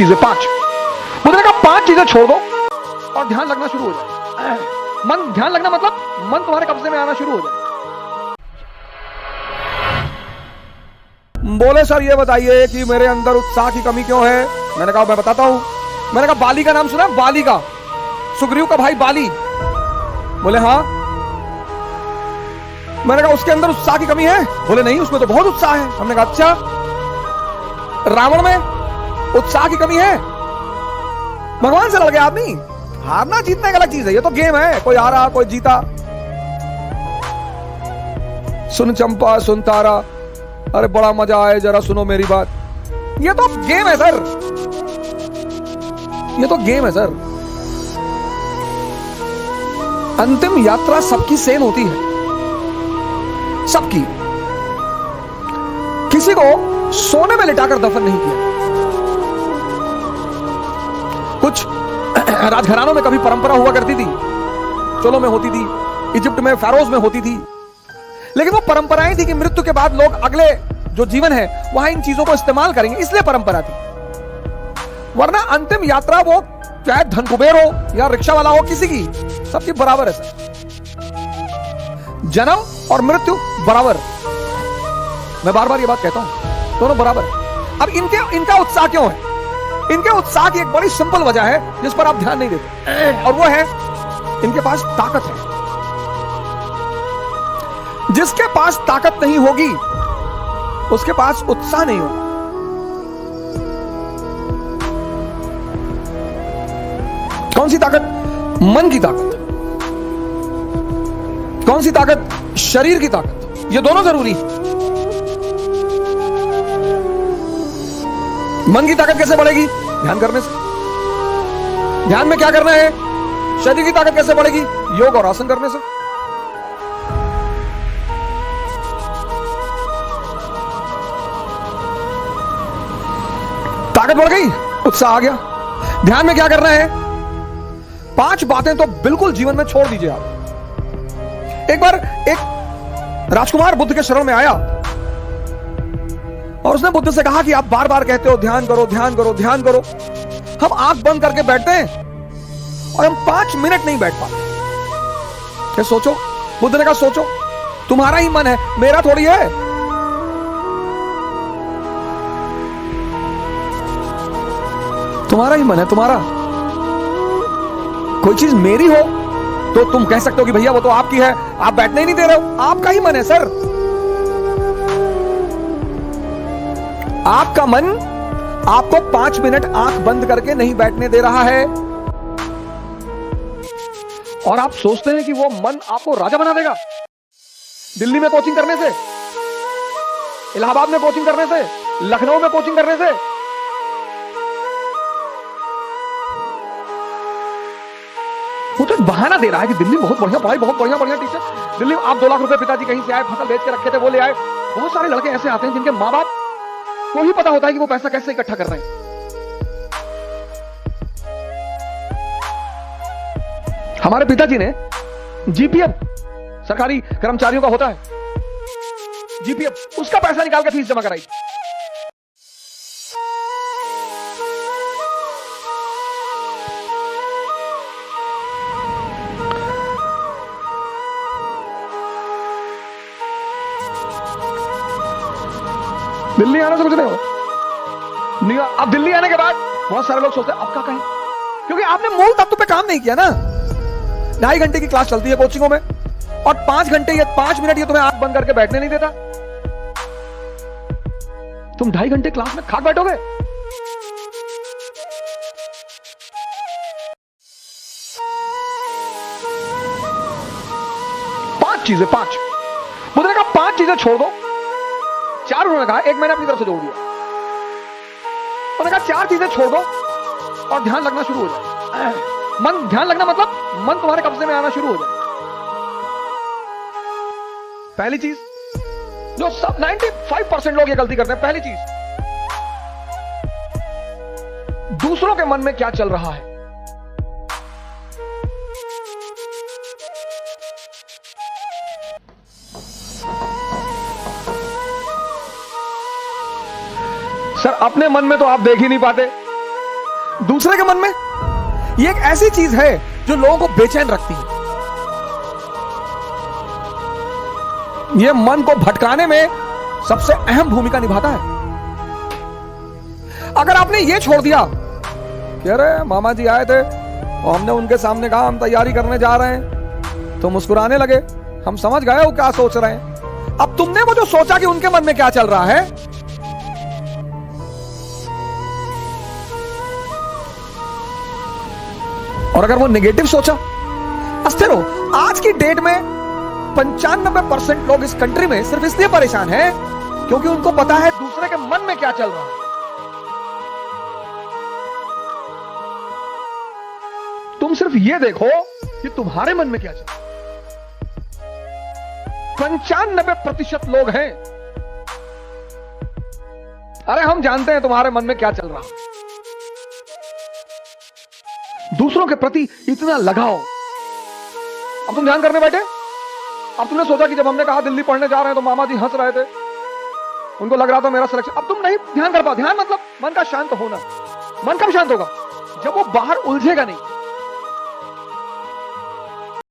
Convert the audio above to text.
चीजें, 5 बुद्ध का 5 चीजें छोड़ दो और ध्यान लगना शुरू हो जाए। मन, ध्यान लगना मतलब मन तुम्हारे कब्जे में आना शुरू हो जाए। बोले सर ये बताइए कि मेरे अंदर उत्साह की कमी क्यों है। मैंने कहा मैं बताता हूं। मैंने कहा बाली का नाम सुना, बाली का, सुग्रीव का भाई बाली। बोले हाँ। मैंने कहा उसके अंदर उत्साह की कमी है। बोले नहीं, उसमें तो बहुत उत्साह है। हमने कहा अच्छा, रावण में उत्साह की कमी है। भगवान से लड़ गया आदमी। हारना जीतना एक अलग चीज है, ये तो गेम है, कोई हारा कोई जीता। सुन चंपा सुन तारा, अरे बड़ा मजा आए, जरा सुनो मेरी बात। ये तो गेम है सर, ये तो गेम है सर। अंतिम यात्रा सबकी सेम होती है, सबकी। किसी को सोने में लिटाकर दफन नहीं किया। कुछ राजघरानों में कभी परंपरा हुआ करती थी, चोलों में होती थी, इजिप्ट में फेरोज में होती थी, लेकिन वो परंपराएं थी कि मृत्यु के बाद लोग अगले जो जीवन है वहां इन चीजों को इस्तेमाल करेंगे, इसलिए परंपरा थी। वरना अंतिम यात्रा वो चाहे धन कुबेर हो या रिक्शा वाला हो, किसी की, सबकी बराबर है सर। जन्म और मृत्यु बराबर। मैं बार बार ये बात कहता हूं, दोनों बराबर है। अब इनका उत्साह क्यों है? इनके उत्साह की एक बड़ी सिंपल वजह है जिस पर आप ध्यान नहीं देते, और वो है इनके पास ताकत है। जिसके पास ताकत नहीं होगी उसके पास उत्साह नहीं होगा। कौन सी ताकत? मन की ताकत। कौन सी ताकत? शरीर की ताकत। ये दोनों जरूरी है। मन की ताकत कैसे बढ़ेगी? ध्यान करने से। ध्यान में क्या करना है? शरीर की ताकत कैसे बढ़ेगी? योग और आसन करने से। ताकत बढ़ गई, उत्साह आ गया। ध्यान में क्या करना है? 5 बातें तो बिल्कुल जीवन में छोड़ दीजिए आप। एक बार एक राजकुमार बुद्ध के शरण में आया और उसने बुद्ध से कहा कि आप बार बार कहते हो ध्यान करो ध्यान करो ध्यान करो, हम आंख बंद करके बैठते हैं और हम 5 मिनट नहीं बैठ पाते। क्या सोचो? बुद्ध ने कहा सोचो, तुम्हारा ही मन है, मेरा थोड़ी है। तुम्हारा ही मन है, तुम्हारा। कोई चीज मेरी हो तो तुम कह सकते हो कि भैया वो तो आपकी है, आप बैठने ही नहीं दे रहे हो। आपका ही मन है सर। आपका मन आपको 5 मिनट आंख बंद करके नहीं बैठने दे रहा है, और आप सोचते हैं कि वो मन आपको राजा बना देगा। दिल्ली में कोचिंग करने से, इलाहाबाद में कोचिंग करने से, लखनऊ में कोचिंग करने से, वो तो बहाना दे रहा है कि दिल्ली बहुत बढ़िया पढ़ाई, बहुत बढ़िया टीचर। दिल्ली आप 2 लाख रुपए पिताजी कहीं से आए, फसल बेच के रखे थे, वो ले आए। बहुत सारे लड़के ऐसे आते हैं जिनके माँ बाप को ही पता होता है कि वो पैसा कैसे इकट्ठा कर रहे हैं। हमारे पिताजी ने जीपीएफ, सरकारी कर्मचारियों का होता है जीपीएफ, उसका पैसा निकाल के फीस जमा कराई। दिल्ली आने से कुछ नहीं हो। अब दिल्ली आने के बाद बहुत सारे लोग सोचते हैं अब क्या कहें, क्योंकि आपने मूल तत्व पे काम नहीं किया ना। 2.5 घंटे की क्लास चलती है कोचिंगों में, और 5 घंटे या 5 मिनट ये तुम्हें आंख बंद करके बैठने नहीं देता। तुम 2.5 घंटे क्लास में खाक बैठोगे। पांच चीजें, 5 बुद्ध ने कहा 5 चीजें छोड़ दो। 4 उन्होंने कहा, एक मैंने अपनी तरफ से जोड़ दिया। उन्होंने कहा 4 चीजें छोड़ दो और ध्यान लगना शुरू हो जाए। मन, ध्यान लगना मतलब मन तुम्हारे कब्जे में आना शुरू हो जाए। पहली चीज जो सब 95% लोग ये गलती करते हैं, पहली चीज, दूसरों के मन में क्या चल रहा है। सर अपने मन में तो आप देख ही नहीं पाते, दूसरे के मन में, ये एक ऐसी चीज है जो लोगों को बेचैन रखती है। ये मन को भटकाने में सबसे अहम भूमिका निभाता है। अगर आपने ये छोड़ दिया कि अरे मामा जी आए थे और हमने उनके सामने कहा हम तैयारी करने जा रहे हैं, तो मुस्कुराने लगे, हम समझ गए वो क्या सोच रहे हैं। अब तुमने वो जो सोचा कि उनके मन में क्या चल रहा है, और अगर वो नेगेटिव सोचा, अस्थिर हो। आज की डेट में 95% लोग इस कंट्री में सिर्फ इसलिए परेशान हैं क्योंकि उनको पता है दूसरे के मन में क्या चल रहा है। तुम सिर्फ ये देखो कि तुम्हारे मन में क्या चल रहा है। 95% लोग हैं, अरे हम जानते हैं तुम्हारे मन में क्या चल रहा है। दूसरों के प्रति इतना लगाओ। अब तुम ध्यान करने बैठे, अब तुमने सोचा कि जब हमने कहा दिल्ली पढ़ने जा रहे हैं तो मामा जी हंस रहे थे, उनको लग रहा था मेरा सिलेक्शन। अब तुम नहीं ध्यान कर पाओ। ध्यान मतलब मन का शांत होना। मन कब शांत होगा? जब वो बाहर उलझेगा नहीं।